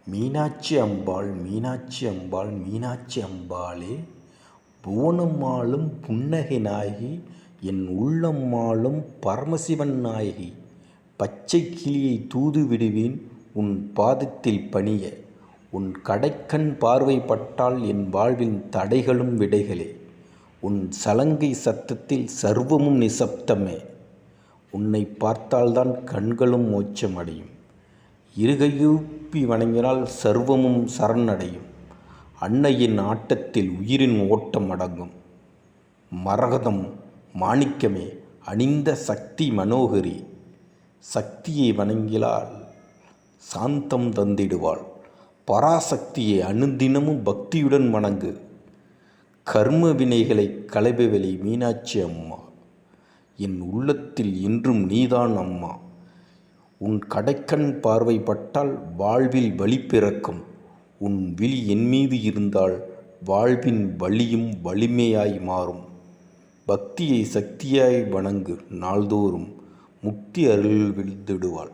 மீனாட்சி அம்பாள் மீனாட்சி அம்பாள் மீனாட்சி அம்பாளே, புவனம்மாளும் புன்னகை நாயகி, என் உள்ளம்மாளும் பரமசிவன் நாயகி. பச்சை கிளியை தூது விடுவேன் உன் பாதத்தில் பணிய, உன் கடைக்கண் பார்வை பட்டால் என் வாழ்வின் தடைகளும் விடைகளே. உன் சலங்கை சத்தத்தில் சர்வமும் நிசப்தமே. உன்னை பார்த்தால்தான் கண்களும் மோட்சமடையும். இருகையூப்பி வணங்கினால் சர்வமும் சரணடையும். அன்னையின் ஆட்டத்தில் உயிரின் ஓட்டம் அடங்கும். மரகதம் மாணிக்கமே அணிந்த சக்தி மனோகரி, சக்தியை வணங்கினால் சாந்தம் தந்திடுவாள். பராசக்தியை அனுதினமும் பக்தியுடன் வணங்கு. கர்ம வினைகளை களைபவளே மீனாட்சி அம்மா, என் உள்ளத்தில் இன்றும் நீதான் அம்மா. உன் கடைக்கண் பார்வை பட்டால் வாழ்வில் வழி பிறக்கும். உன் விழி என் மீது இருந்தால் வாழ்வின் வலியும் வலிமையாய் மாறும். பக்தியை சக்தியாய் வணங்கு. நாள்தோறும் முக்தி அருள் விழுந்திடுவாள்.